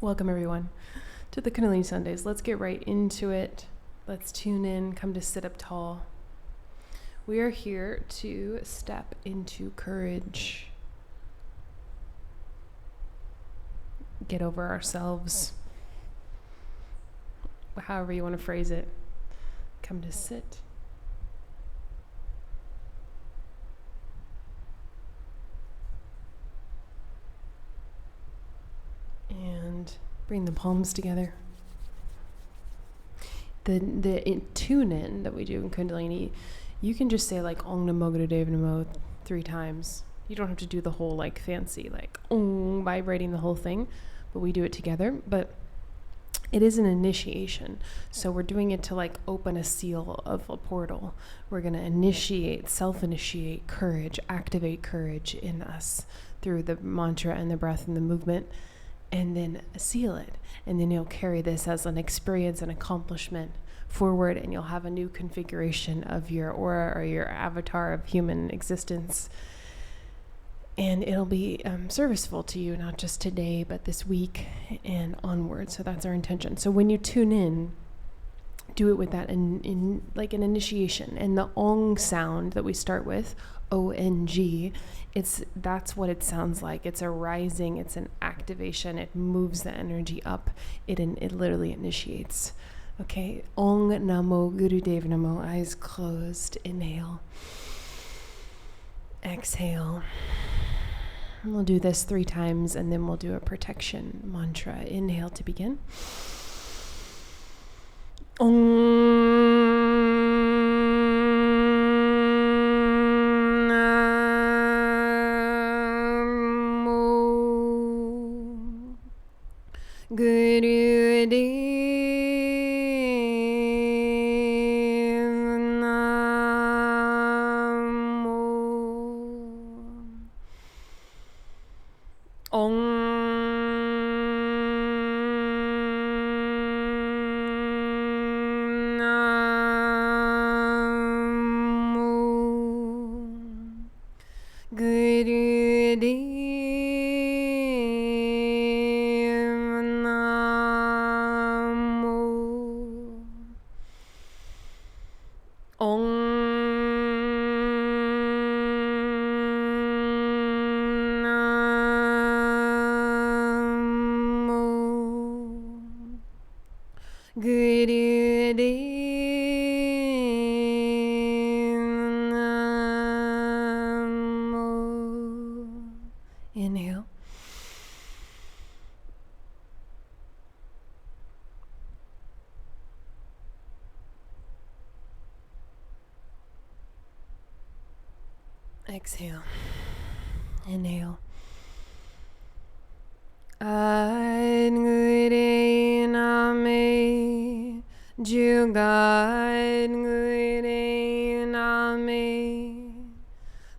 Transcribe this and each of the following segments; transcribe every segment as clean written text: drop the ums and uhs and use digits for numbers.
Welcome everyone to the Kundalini Sundays. Let's get right into it. Let's tune in, come to sit up tall. We are here to step into courage. Get over ourselves. However you want to phrase it. Come to sit. And bring the palms together. The tune in that we do in Kundalini, you can just say like Om Namo Gurudev Namo 3 times. You don't have to do the whole like fancy like Om vibrating the whole thing, but we do it together. But it is an initiation. So we're doing it to like open a seal of a portal. We're going to initiate, self-initiate courage, activate courage in us through the mantra and the breath and the movement. And then seal it. And then you'll carry this as an experience and accomplishment forward, and you'll have a new configuration of your aura or your avatar of human existence. And it'll be serviceful to you, not just today, but this week and onward. So that's our intention. So when you tune in, do it with that in like an initiation. And the Ong sound that we start with, O-N-G, that's what it sounds like. It's a rising, it's an activation. It moves the energy up. It literally initiates. Okay, Ong Namo Gurudev Namo, eyes closed. Inhale. Exhale. And we'll do this 3 times, and then we'll do a protection mantra. Inhale to begin. Inhale. Exhale. Inhale. Ngure name Jugad ngure name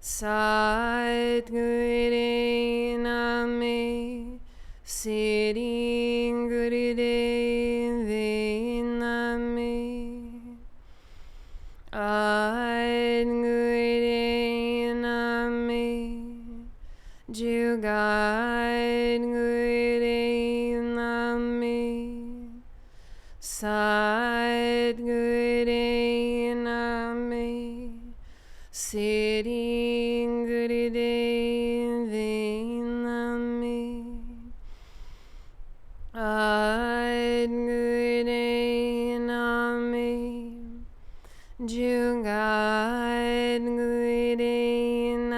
Sat ngure name Siri Gurudev name Ad ngure name Jugad ngure name Sat ngure name Siri Gurudev name Ad ngure name Jugad ngure name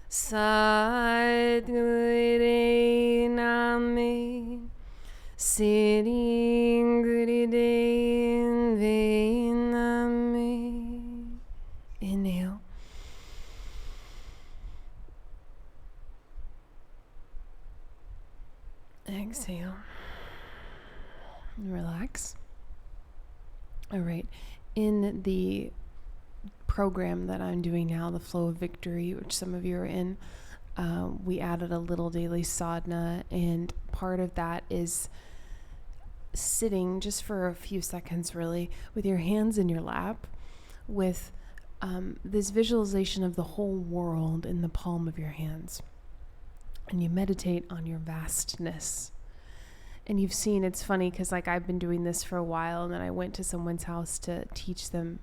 Sat ngure name Siri Gurudev name. Inhale. Exhale. Relax. All right. In the program that I'm doing now, the Flow of Victory, which some of you are in, we added a little daily sadhana, and part of that is sitting just for a few seconds, really, with your hands in your lap, with this visualization of the whole world in the palm of your hands. and you meditate on your vastness. And you've seen, it's funny because like I've been doing this for a while, and then I went to someone's house to teach them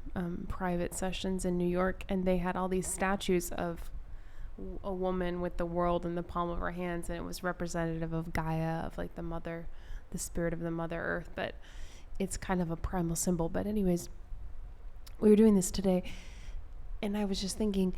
private sessions in New York, and they had all these statues of a woman with the world in the palm of her hands, and it was representative of Gaia, of like the mother, the spirit of the Mother Earth, but it's kind of a primal symbol. But anyways, we were doing this today, and I was just thinking,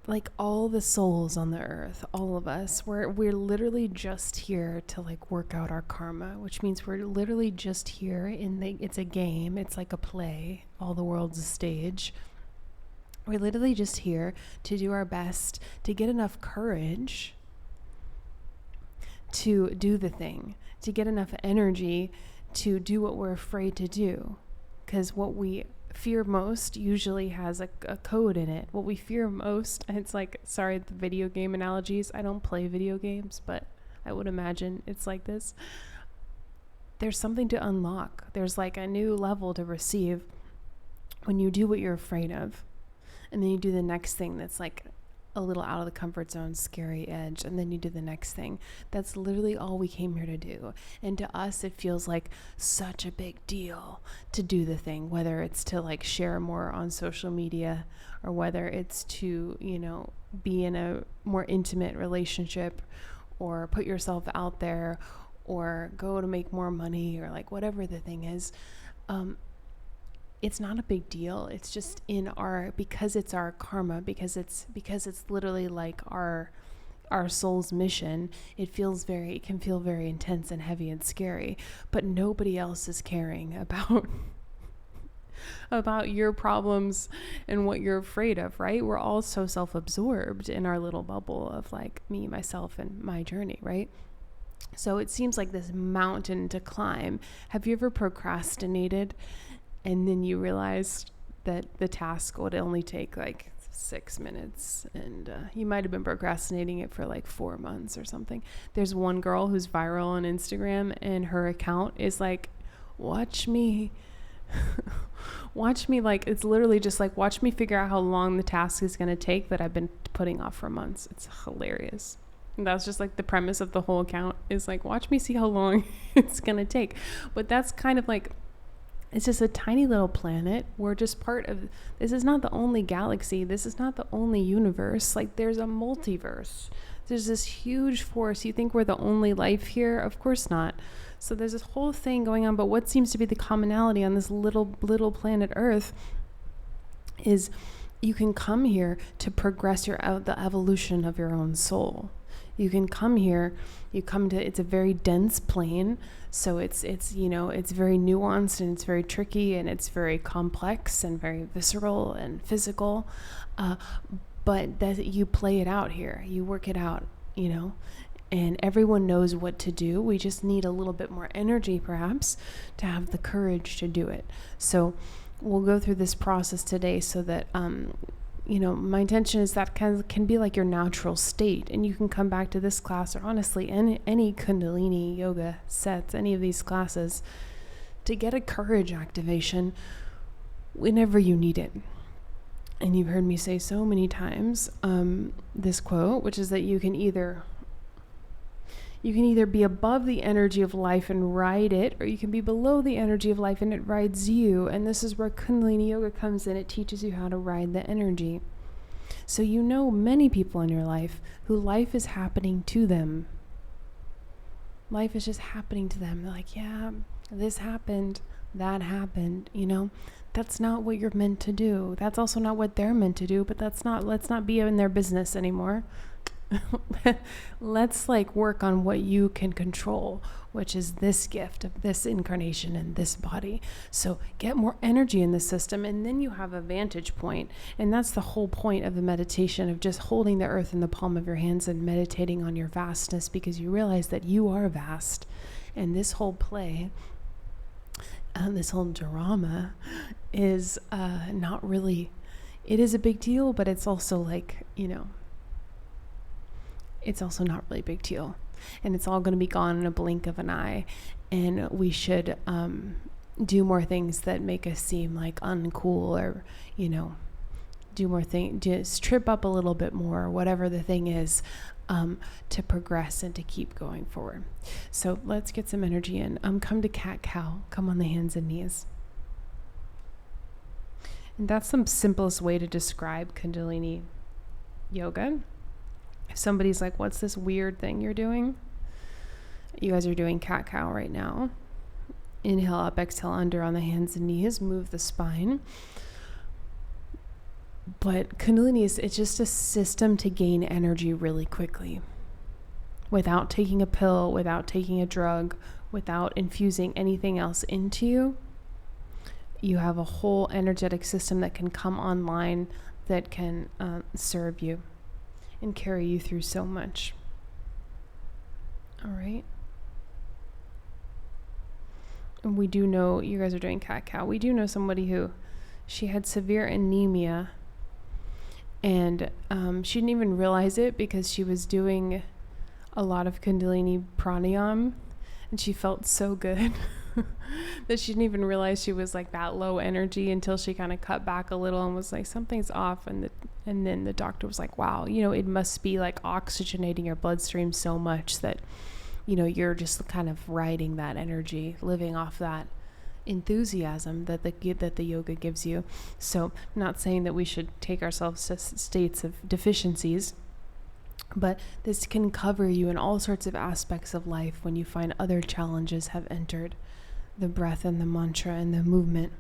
like all the souls on the earth, all of us, we're literally just here to like work out our karma, which means we're literally just here it's a game, it's like a play, all the world's a stage. We're literally just here to do our best to get enough courage to do the thing, to get enough energy to do what we're afraid to do. Because what we fear most usually has a code in it. What we fear most, and it's like, sorry, the video game analogies. I don't play video games, but I would imagine it's like this. There's something to unlock. There's like a new level to receive when you do what you're afraid of. And then you do the next thing that's like a little out of the comfort zone, scary edge, and then you do the next thing. That's literally all we came here to do. And to us, it feels like such a big deal to do the thing, whether it's to like share more on social media, or whether it's to, you know, be in a more intimate relationship, or put yourself out there, or go to make more money, or like whatever the thing is. It's not a big deal. It's just because it's our karma, because it's literally like our soul's mission. It can feel very intense and heavy and scary, but nobody else is caring about your problems and what you're afraid of, right? We're all so self-absorbed in our little bubble of like me, myself, and my journey, right? So it seems like this mountain to climb. Have you ever procrastinated and then you realized that the task would only take like 6 minutes, and you might have been procrastinating it for like 4 months or something? There's one girl who's viral on Instagram, and her account is like, watch me, like it's literally just like, watch me figure out how long the task is going to take that I've been putting off for months. It's hilarious. And that's just like the premise of the whole account, is like, watch me see how long it's going to take. But that's kind of like, it's just a tiny little planet. We're just part of, this is not the only galaxy. This is not the only universe. Like there's a multiverse. There's this huge force. You think we're the only life here? Of course not. So there's this whole thing going on. But what seems to be the commonality on this little planet Earth is you can come here to progress the evolution of your own soul. You can come here, it's a very dense plane. So it's you know, it's very nuanced, and it's very tricky, and it's very complex, and very visceral and physical. But that you play it out here, you work it out, you know, and everyone knows what to do. We just need a little bit more energy, perhaps, to have the courage to do it. So we'll go through this process today so that, you know, my intention is that can be like your natural state, and you can come back to this class, or honestly any Kundalini yoga sets, any of these classes, to get a courage activation whenever you need it. And you've heard me say so many times this quote, which is that you can either be above the energy of life and ride it, or you can be below the energy of life and it rides you. And this is where Kundalini yoga comes in. It teaches you how to ride the energy. So you know many people in your life who life is happening to them. Life is just happening to them. They're like, yeah, this happened, that happened, you know. That's not what you're meant to do. That's also not what they're meant to do, but let's not be in their business anymore. Let's like work on what you can control, which is this gift of this incarnation and this body. So get more energy in the system, and then you have a vantage point. And that's the whole point of the meditation, of just holding the earth in the palm of your hands and meditating on your vastness, because you realize that you are vast. And this whole play, this whole drama is not really, it is a big deal, but it's also like, you know, it's also not really a big deal, and it's all going to be gone in a blink of an eye. And we should do more things that make us seem like uncool, or, you know, do more things, just trip up a little bit more, whatever the thing is, to progress and to keep going forward. So let's get some energy in. Come to cat-cow. Come on the hands and knees. And that's the simplest way to describe Kundalini yoga. If somebody's like, what's this weird thing you're doing? You guys are doing cat-cow right now. Inhale up, exhale under on the hands and knees. Move the spine. But Kundalini it's just a system to gain energy really quickly. Without taking a pill, without taking a drug, without infusing anything else into you. You have a whole energetic system that can come online that can serve you and carry you through so much. All right. And we do know, you guys are doing cat-cow. We do know somebody who, she had severe anemia. And she didn't even realize it because she was doing a lot of Kundalini pranayama, and she felt so good that she didn't even realize she was like that low energy until she kind of cut back a little and was like, something's off. And then the doctor was like, wow, it must be like oxygenating your bloodstream so much that, you're just kind of riding that energy, living off that enthusiasm that the yoga gives you. So I'm not saying that we should take ourselves to states of deficiencies, but this can cover you in all sorts of aspects of life when you find other challenges have entered. The breath and the mantra and the movement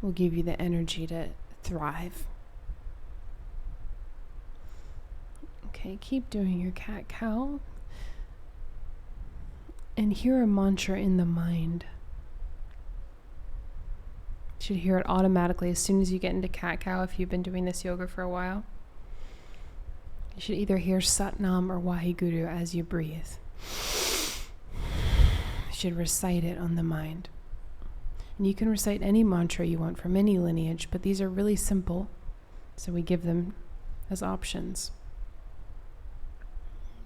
will give you the energy to thrive. Okay, keep doing your cat-cow. And hear a mantra in the mind. You should hear it automatically as soon as you get into cat-cow if you've been doing this yoga for a while. You should either hear Satnam or Waheguru as you breathe. You should recite it on the mind. And you can recite any mantra you want from any lineage, but these are really simple, so we give them as options.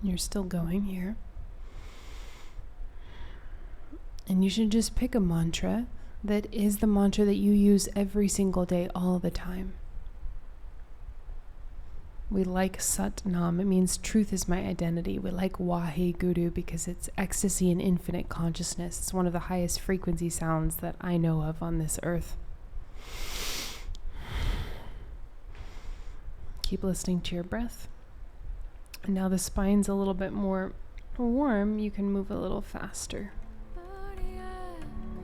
You're still going here. And you should just pick a mantra that is the mantra that you use every single day, all the time. We like Satnam. It means truth is my identity. We like Waheguru because it's ecstasy and infinite consciousness. It's one of the highest frequency sounds that I know of on this earth. Keep listening to your breath. And now the spine's a little bit more warm. You can move a little faster.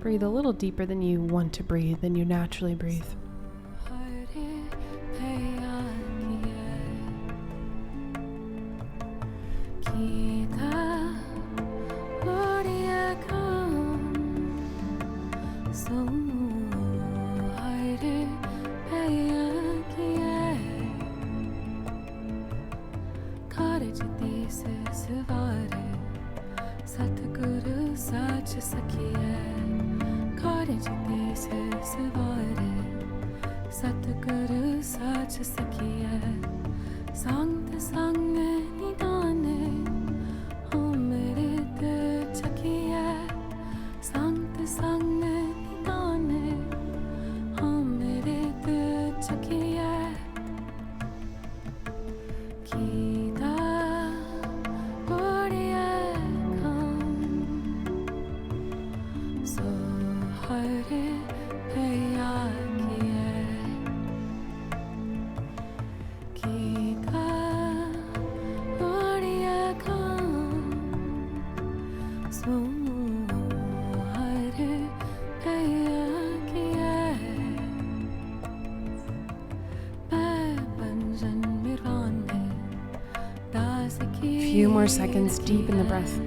Breathe a little deeper than you want to breathe, than you naturally breathe. Few more seconds deep in the breath.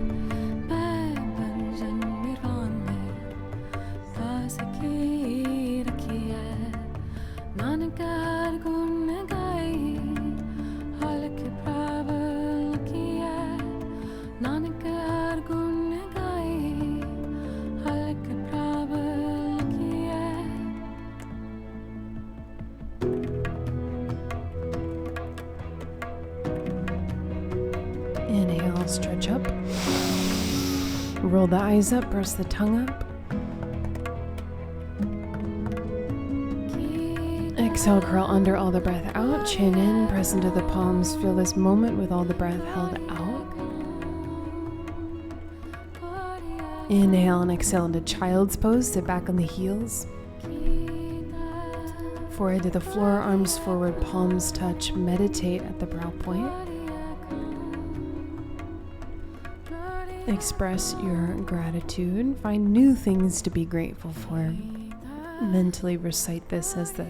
Inhale, stretch up. Roll the eyes up, press the tongue up. Exhale, curl under, all the breath out. Chin in, press into the palms. Feel this moment with all the breath held out. Inhale and exhale into child's pose. Sit back on the heels. Forehead to the floor, arms forward, palms touch. Meditate at the brow point. Express your gratitude. Find new things to be grateful for. Mentally recite this as the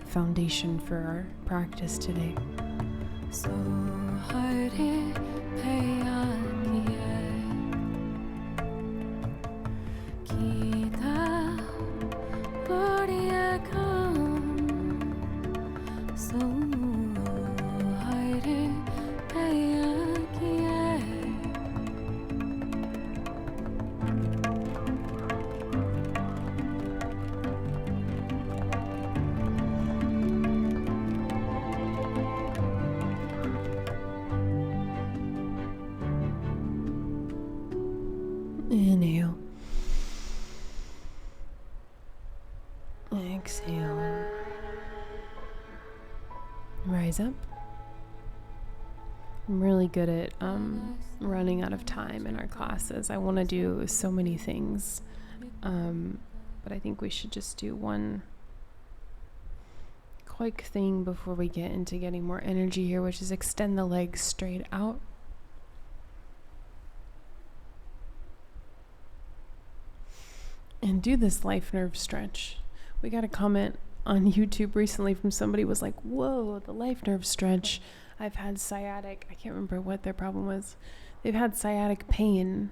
foundation for our practice today. So inhale. Exhale. Rise up. I'm really good at running out of time in our classes. I want to do so many things, but I think we should just do one quick thing before we get into getting more energy here, which is extend the legs straight out. And do this life nerve stretch. We got a comment on YouTube recently from somebody who was like, whoa, the life nerve stretch. I've had sciatic, I can't remember what their problem was. They've had sciatic pain.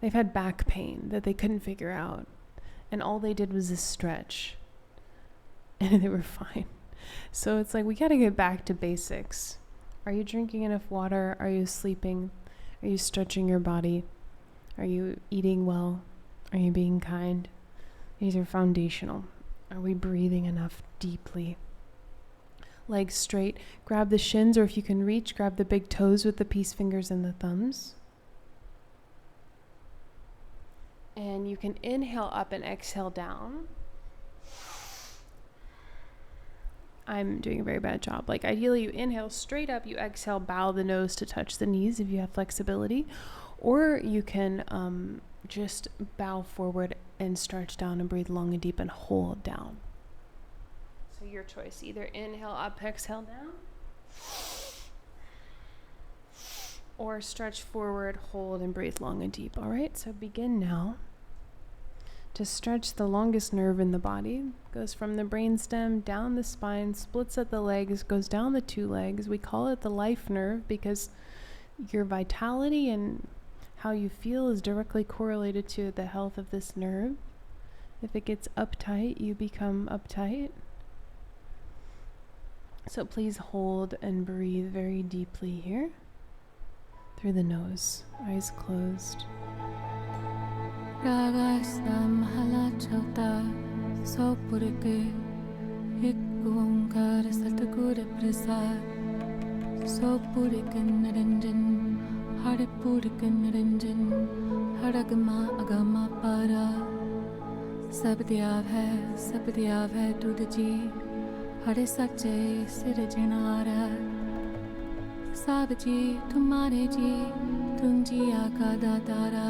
They've had back pain that they couldn't figure out. And all they did was this stretch. And they were fine. So it's like, we got to get back to basics. Are you drinking enough water? Are you sleeping? Are you stretching your body? Are you eating well? Are you being kind? These are foundational. Are we breathing enough deeply? Legs straight. Grab the shins, or if you can reach, grab the big toes with the peace fingers and the thumbs. And you can inhale up and exhale down. I'm doing a very bad job. Like ideally you inhale straight up, you exhale, bow the nose to touch the knees if you have flexibility. Or you can just bow forward and stretch down and breathe long and deep and hold down. So your choice, either inhale up, exhale down, or stretch forward, hold, and breathe long and deep. All right, so begin now to stretch the longest nerve in the body. Goes from the brainstem down the spine, splits at the legs, goes down the two legs. We call it the life nerve because your vitality and how you feel is directly correlated to the health of this nerve. If it gets uptight, you become uptight. So please hold and breathe very deeply here through the nose, eyes closed. सब दियाव है तुद जी हरे सच्चे सिरजनारा सब जी तुम्हारे जी तुम जी आका दातारा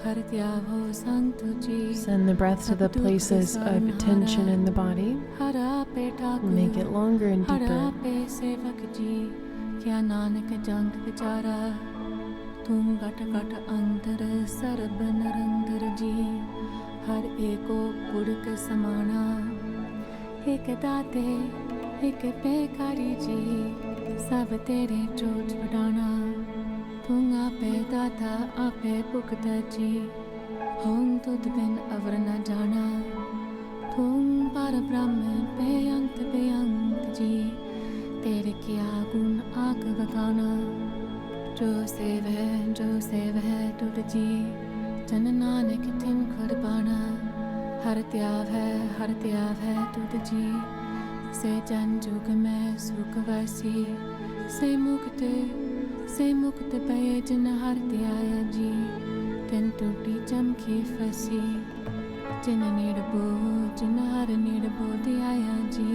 हर त्याव हो संत जी. Send the breath to the places of tension in the body. Make it longer and deeper. हरा पे सेवक जी क्या नानक जंग विचारा तुम गट गट अंतर सरब नरंतर जी हर एको पुरक समाना एक दाते एक बेकारी जी सब तेरे चोट बढ़ाना तुम आपे दाता आपे भुगत जी हम तुद बिन अवर न जाना तुम पर ब्रह्म बेअंत जी तेरे क्या गुण आग बगाना जो सेव है तुद जी जन नानक तिन कुर्बाना हर त्याव है तुद जी से जन जुग में सुखवासी से मुक्त पे जन हर त्याया जी तिन टूटी चमकी फसी जिन निर्भो जिन हर निर्भो दियाया जी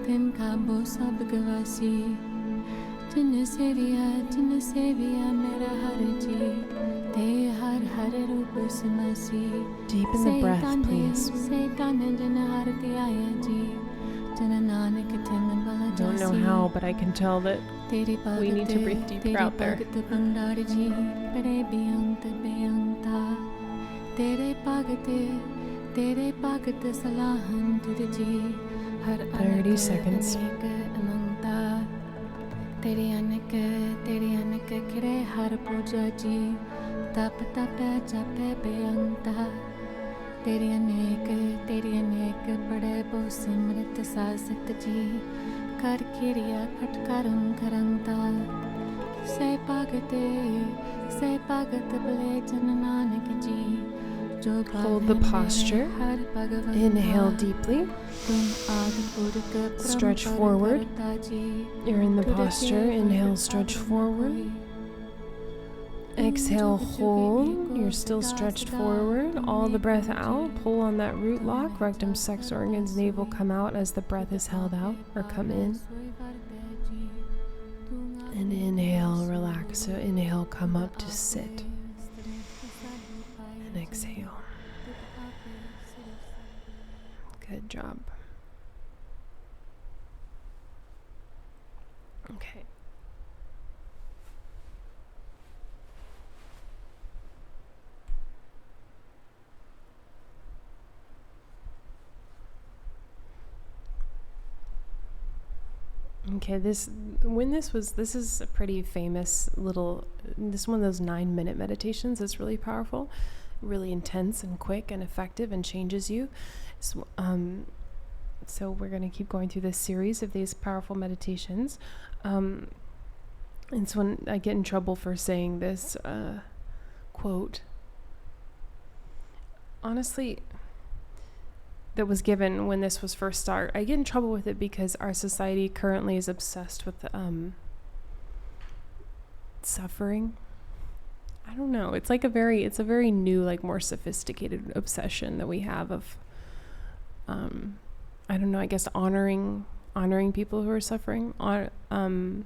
तिनका वो सब गवासी जिन सेविया मेरा हर जी ते हर हर रूप समासी Deepen the breath, please. सैतान जन हर ते आया जी जन नानक तिन बल I don't know how, but I can tell that we need to breathe deeper out there. तेरे भगत भंडार जी बड़े बेअंता तेरे भगत सलाहन तुझ जी हर 30 seconds. अनंता तेरे अनक खिरे हर पूजा जी तप जपे बेअंता तेरे अनेक बड़े बहु सिमरत सासत जी कर किरिया खटकरं करंता से भगत बले जन नानक जी जो Hold the posture. Inhale deeply. Stretch forward. You're in the posture. Inhale, stretch forward. Exhale, hold. You're still stretched forward. All the breath out. Pull on that root lock. Rectum, sex organs, navel come out as the breath is held out or come in. And inhale, relax. So inhale, come up to sit. And exhale. Good job. Okay. Okay, this is a pretty famous little, this is one of those 9-minute meditations that's really powerful, really intense and quick and effective and changes you. So we're going to keep going through this series of these powerful meditations. And so when I get in trouble for saying this quote, honestly, that was given when this was first started. I get in trouble with it because our society currently is obsessed with suffering. I don't know. It's like a very new, like more sophisticated obsession that we have of, I don't know, I guess honoring people who are suffering. I don't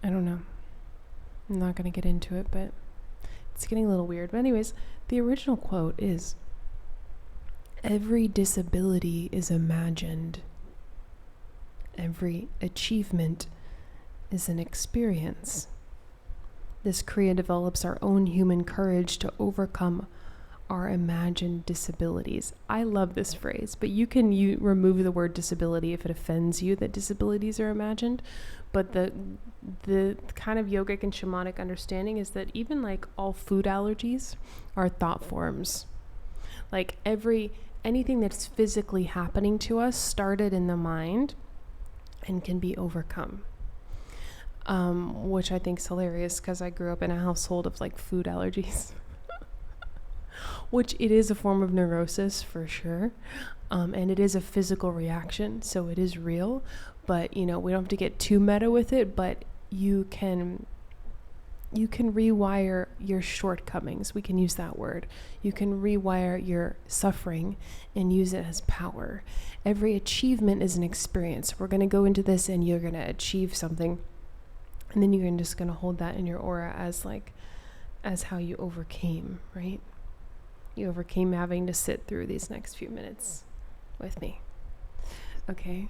know. I'm not going to get into it, but it's getting a little weird. But anyways, the original quote is, "Every disability is imagined. Every achievement is an experience. This Kriya develops our own human courage to overcome our imagined disabilities." I love this phrase, but you remove the word disability if it offends you that disabilities are imagined. But the kind of yogic and shamanic understanding is that even like all food allergies are thought forms. Like anything that's physically happening to us started in the mind and can be overcome. Which I think is hilarious because I grew up in a household of like food allergies. Which it is a form of neurosis for sure. And it is a physical reaction, so it is real. But, we don't have to get too meta with it, but you can rewire your shortcomings. We can use that word. You can rewire your suffering and use it as power. Every achievement is an experience. We're going to go into this and you're going to achieve something. And then you're just going to hold that in your aura as how you overcame, right? You overcame having to sit through these next few minutes with me. Okay,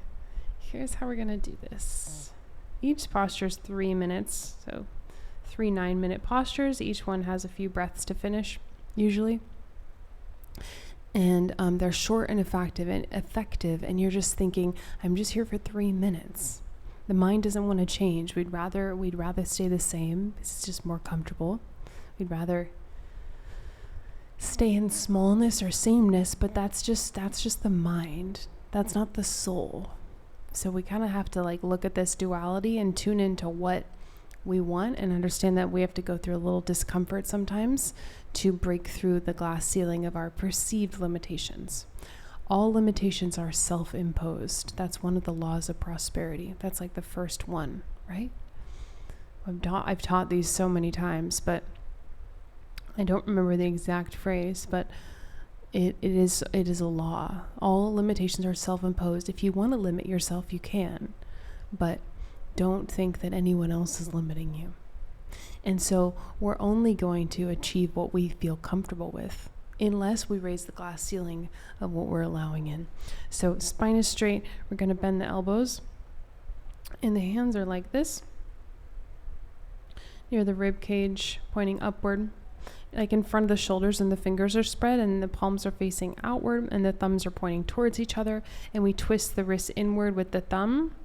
here's how we're going to do this. Each posture is 3 minutes, so 3 9-minute postures. Each one has a few breaths to finish, usually. And they're short and effective, and you're just thinking, I'm just here for 3 minutes. The mind doesn't want to change. We'd rather stay the same. It's just more comfortable. We'd rather stay in smallness or sameness, but that's just the mind. That's not the soul. So we kind of have to like look at this duality and tune into what we want and understand that we have to go through a little discomfort sometimes to break through the glass ceiling of our perceived limitations. All limitations are self-imposed. That's one of the laws of prosperity. That's like the first one, right? I've taught these so many times, but I don't remember the exact phrase, but It is a law. All limitations are self-imposed. If you want to limit yourself, you can, but don't think that anyone else is limiting you. And so we're only going to achieve what we feel comfortable with, unless we raise the glass ceiling of what we're allowing in. So spine is straight. We're going to bend the elbows, and the hands are like this, near the rib cage, pointing upward, like in front of the shoulders, and the fingers are spread and the palms are facing outward and the thumbs are pointing towards each other. And we twist the wrist inward with the thumb,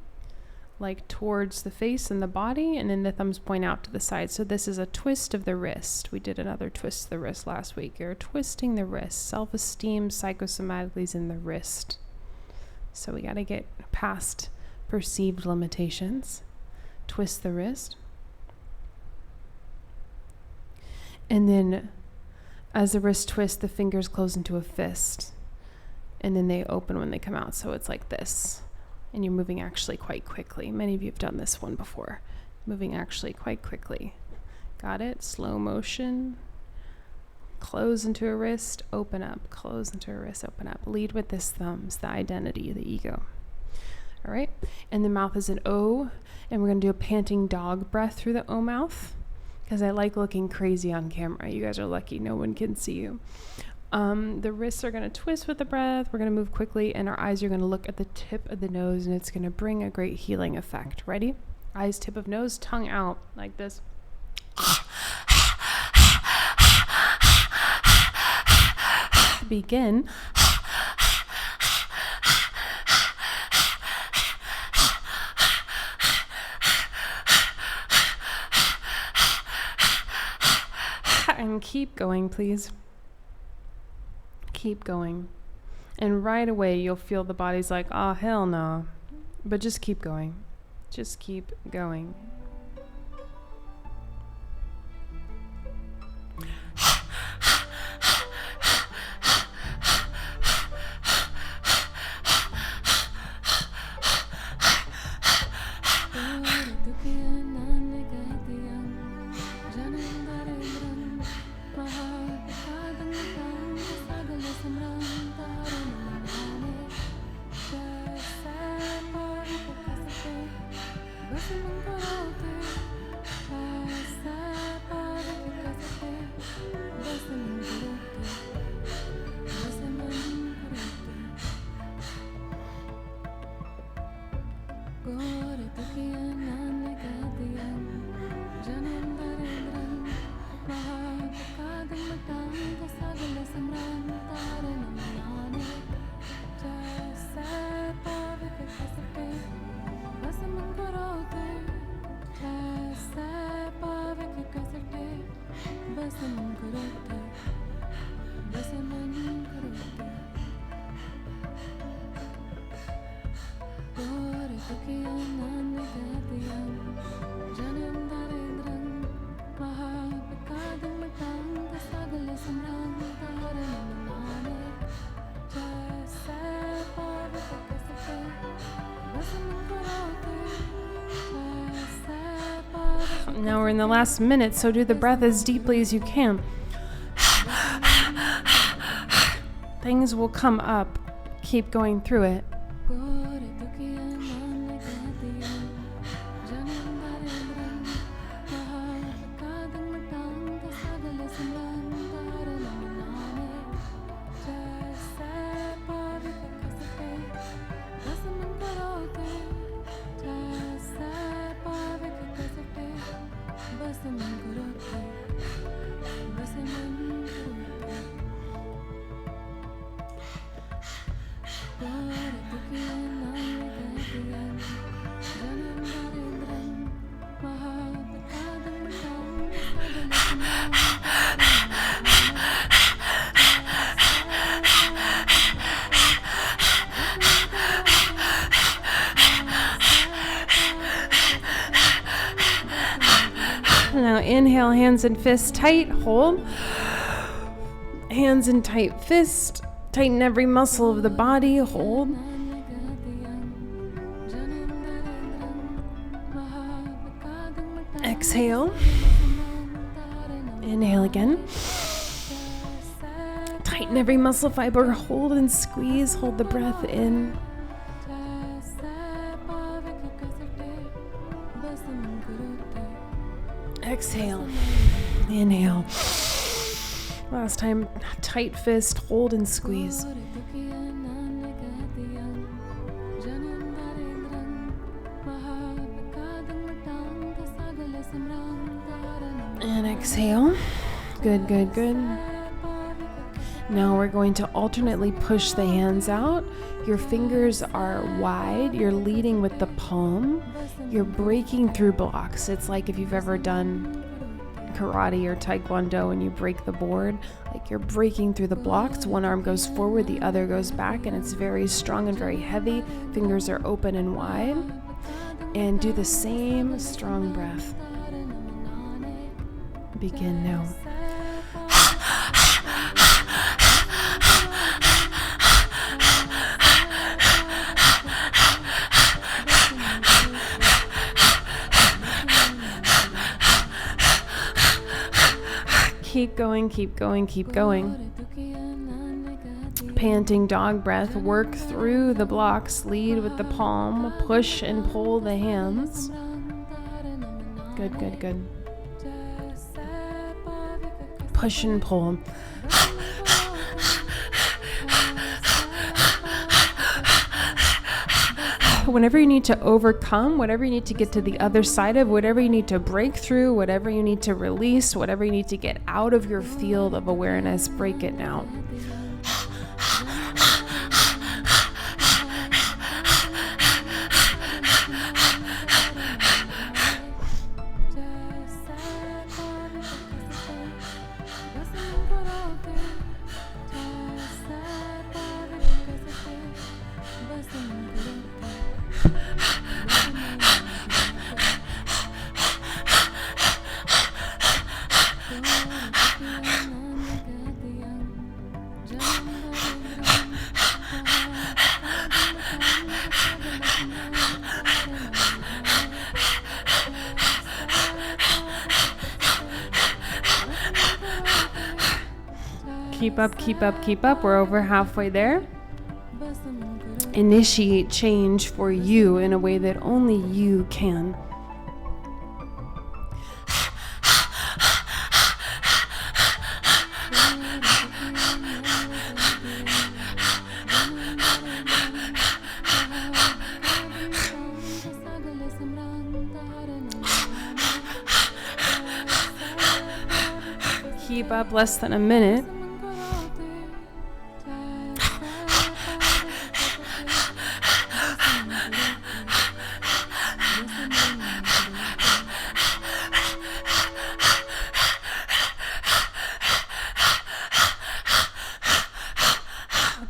like towards the face and the body, and then the thumbs point out to the side. So this is a twist of the wrist. We did another twist of the wrist last week. You're twisting the wrist. Self-esteem psychosomatically is in the wrist. So we got to get past perceived limitations. Twist the wrist. And then as the wrist twists, the fingers close into a fist. And then they open when they come out. So it's like this. And you're moving actually quite quickly. Many of you have done this one before. Moving actually quite quickly. Got it? Slow motion. Close into a wrist, open up. Close into a wrist, open up. Lead with this thumb. It's the identity, the ego. All right? And the mouth is an O. And we're going to do a panting dog breath through the O mouth, because I like looking crazy on camera. You guys are lucky. No one can see you. The wrists are going to twist with the breath. We're going to move quickly, and our eyes are going to look at the tip of the nose, and it's going to bring a great healing effect. Ready? Eyes, tip of nose, tongue out like this. Begin. And keep going, please. Keep going. And right away, you'll feel the body's like, oh, hell no. But just keep going. Just keep going. Now we're in the last minute, so do the breath as deeply as you can. Things will come up. Keep going through it. Now inhale, hands and fists tight, hold. Hands in tight fist, tighten every muscle of the body, hold. Exhale. Inhale again. Tighten In every muscle fiber, hold and squeeze, hold the breath in. Exhale, inhale. Last time, tight fist, hold and squeeze. And exhale. Good, good, good. Now we're going to alternately push the hands out. Your fingers are wide. You're leading with the palm. You're breaking through blocks. It's like if you've ever done karate or taekwondo and you break the board, like you're breaking through the blocks. One arm goes forward, the other goes back, and it's very strong and very heavy. Fingers are open and wide. And do the same strong breath. Begin now. Keep going, keep going, keep going. Panting dog breath. Work through the blocks. Lead with the palm. Push and pull the hands. Good, good, good. Push and pull. Whenever you need to overcome, whatever you need to get to the other side of, whatever you need to break through, whatever you need to release, whatever you need to get out of your field of awareness, break it now. Keep up, keep up, keep up. We're over halfway there. Initiate change for you in a way that only you can. Keep up, less than a minute.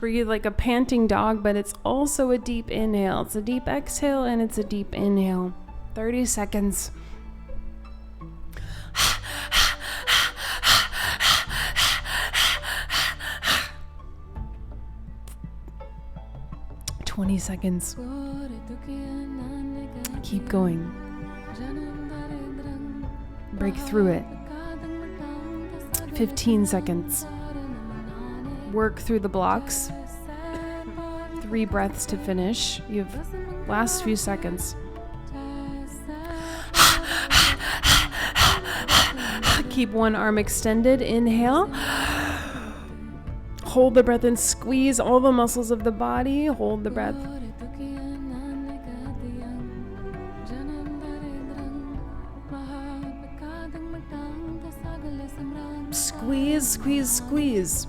Breathe like a panting dog, but it's also a deep inhale. It's a deep exhale and it's a deep inhale. 30 seconds. "20 seconds. Keep going. Break through it. 15 seconds. Work through the blocks. 3 breaths to finish. You have last few seconds. Keep one arm extended. Inhale. Hold the breath and squeeze all the muscles of the body. Hold the breath. Squeeze, squeeze, squeeze.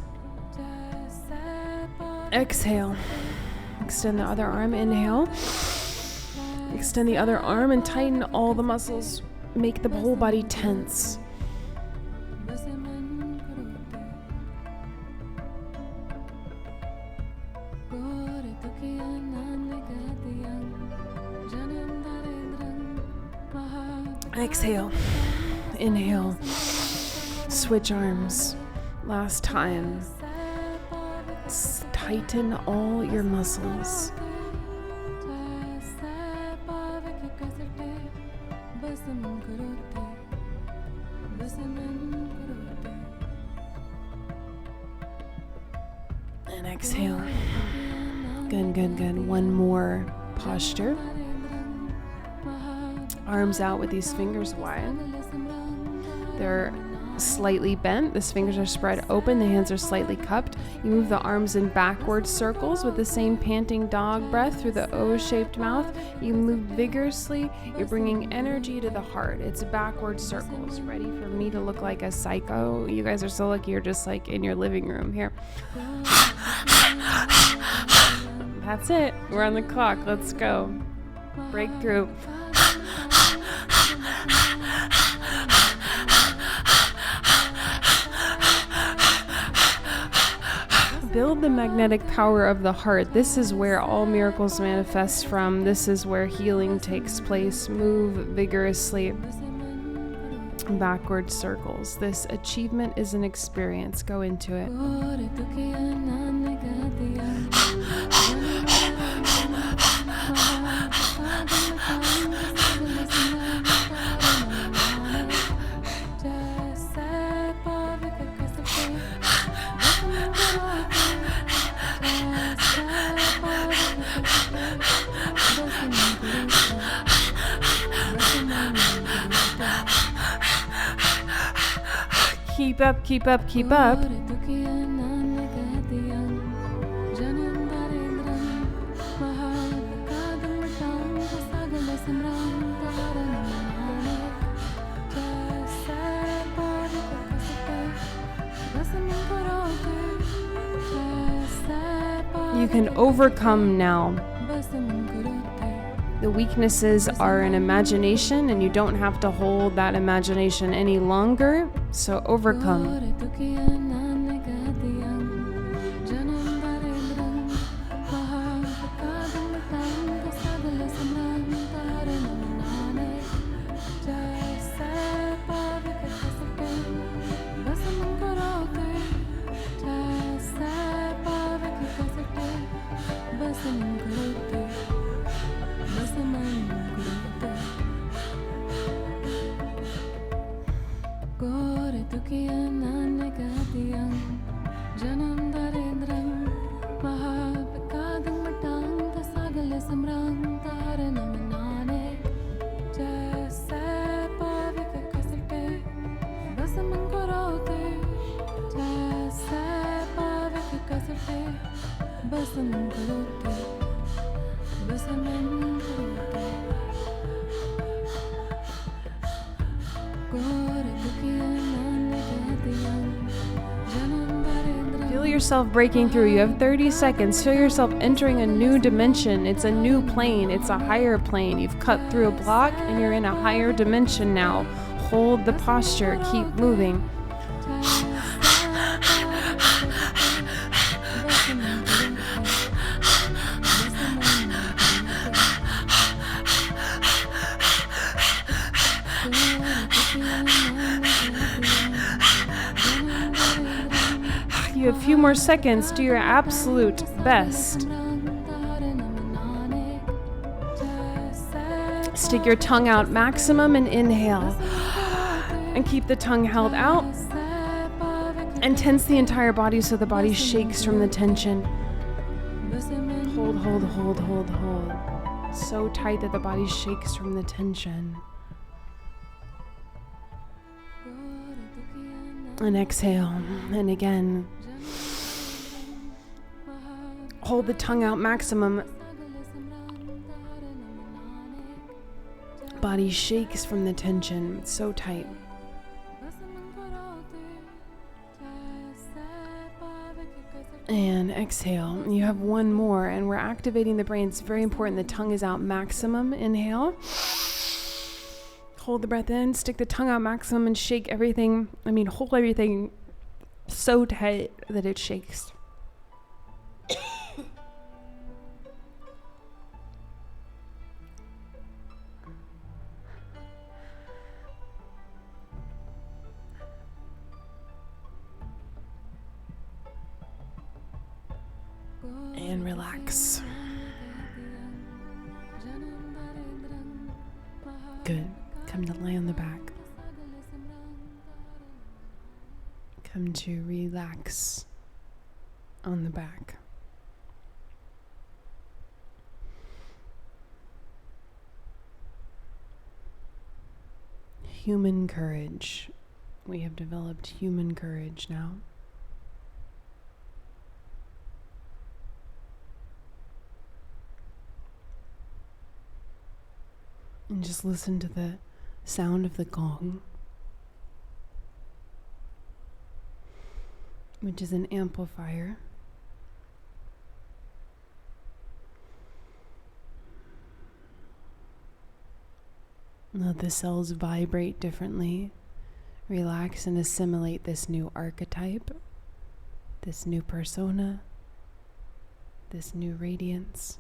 Exhale. Extend the other arm. Inhale. Extend the other arm and tighten all the muscles. Make the whole body tense. Exhale. Inhale. Switch arms. Last time. Tighten all your muscles. And exhale. Good, good, good. One more posture. Arms out with these fingers wide. They're slightly bent. The fingers are spread open. The hands are slightly cupped. You move the arms in backward circles with the same panting dog breath through the O-shaped mouth. You move vigorously. You're bringing energy to the heart. It's backward circles. Ready for me to look like a psycho? You guys are so lucky you're just like in your living room here. That's it. We're on the clock. Let's go. Breakthrough. Build the magnetic power of the heart. This is where all miracles manifest from. This is where healing takes place. Move vigorously. Backward circles. This achievement is an experience. Go into it. Keep up, keep up, keep up. You can overcome now. The weaknesses are an imagination, and you don't have to hold that imagination any longer. So overcome. Feel yourself breaking through. You have 30 seconds. Feel yourself entering a new dimension. It's a new plane. It's a higher plane. You've cut through a block and you're in a higher dimension now. Hold the posture. Keep moving. You have a few more seconds. Do your absolute best. Stick your tongue out maximum and inhale. And keep the tongue held out. And tense the entire body so the body shakes from the tension. Hold, hold, hold, hold, hold. So tight that the body shakes from the tension. And exhale. And again. Hold the tongue out maximum. Body shakes from the tension. It's so tight. And exhale. You have one more, and we're activating the brain. It's very important. The tongue is out maximum. Inhale. Hold the breath in. Stick the tongue out maximum and shake everything. Hold everything so tight that it shakes. And relax. Good. Come to lay on the back. Come to relax on the back. Human courage. We have developed human courage now. And just listen to the sound of the gong, which is an amplifier. Let the cells vibrate differently. Relax and assimilate this new archetype, this new persona, this new radiance.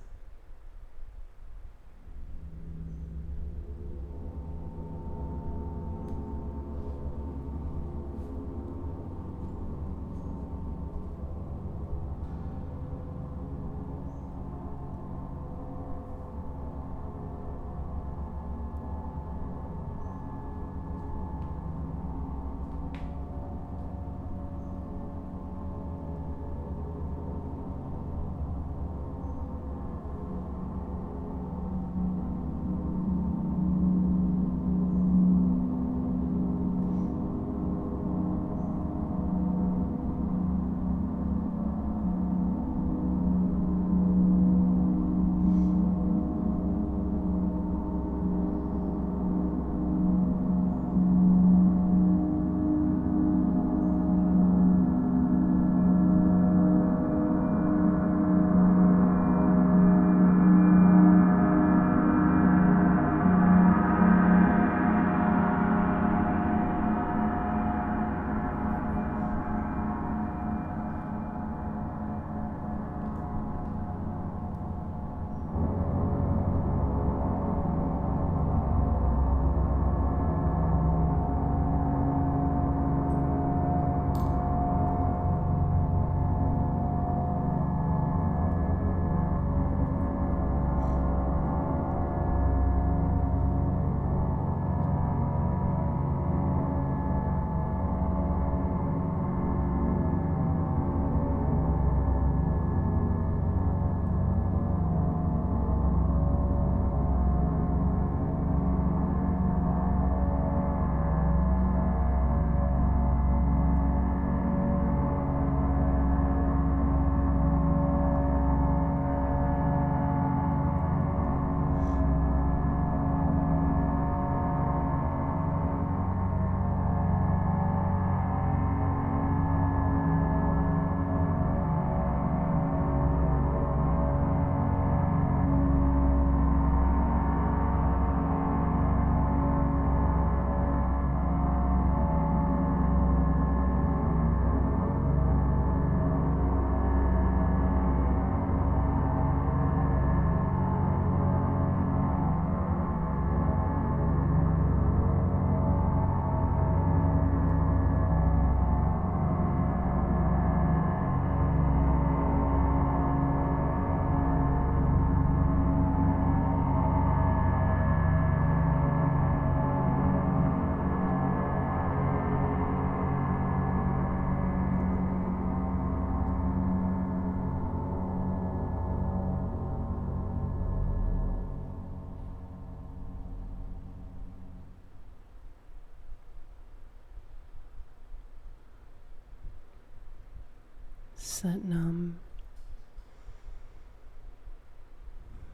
Satnam.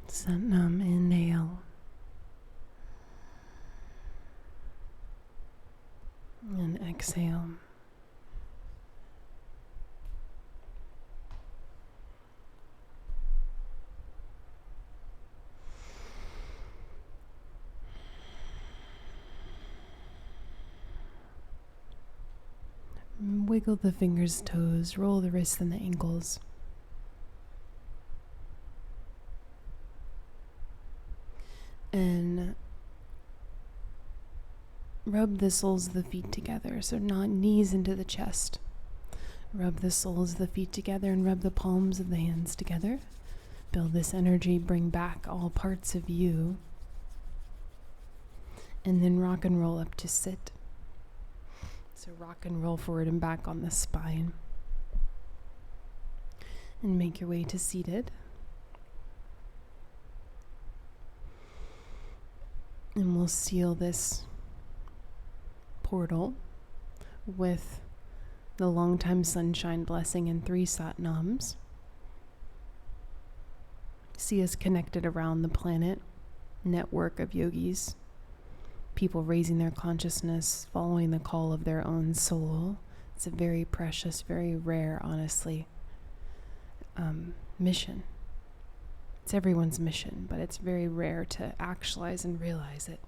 Satnam, inhale. And exhale. Wiggle the fingers, toes, roll the wrists and the ankles. And rub the soles of the feet together, so not knees into the chest. Rub the soles of the feet together and rub the palms of the hands together. Build this energy, bring back all parts of you. And then rock and roll up to sit. So rock and roll forward and back on the spine. And make your way to seated. And we'll seal this portal with the long-time sunshine blessing and 3 satnams. See us connected around the planet, network of yogis, people raising their consciousness, following the call of their own soul. It's a very precious, very rare, honestly, mission. It's everyone's mission, but it's very rare to actualize and realize it.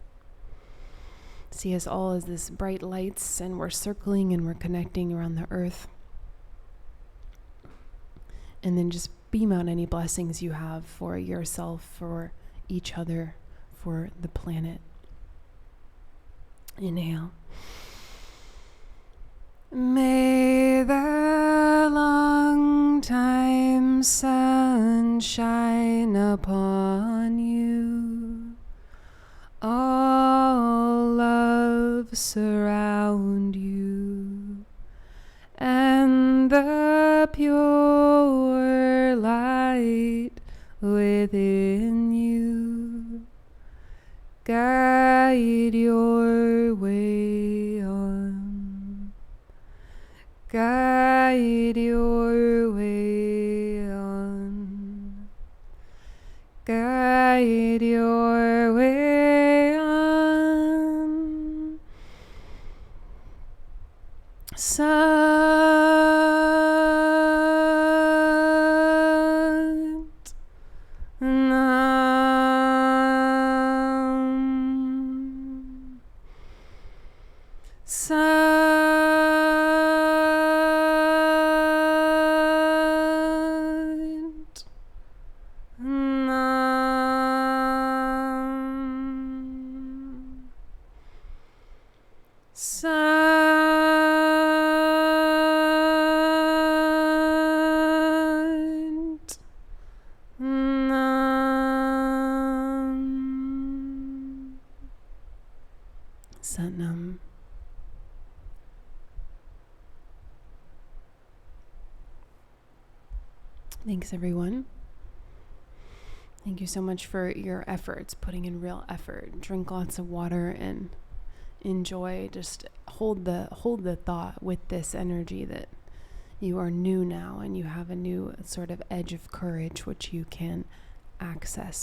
See us all as this bright lights, and we're circling and we're connecting around the earth. And then just beam out any blessings you have for yourself, for each other, for the planet. Inhale. May the long time sun shine upon you. All love surround you, and the pure light within you guide your way on. Guide your way on. Guide your way on. Sant Nam. Sant Nam. Sant Nam. Sant Nam. Thanks, everyone. Thank you so much for your efforts, putting in real effort. Drink lots of water and enjoy. Just hold the thought with this energy that you are new now and you have a new sort of edge of courage which you can access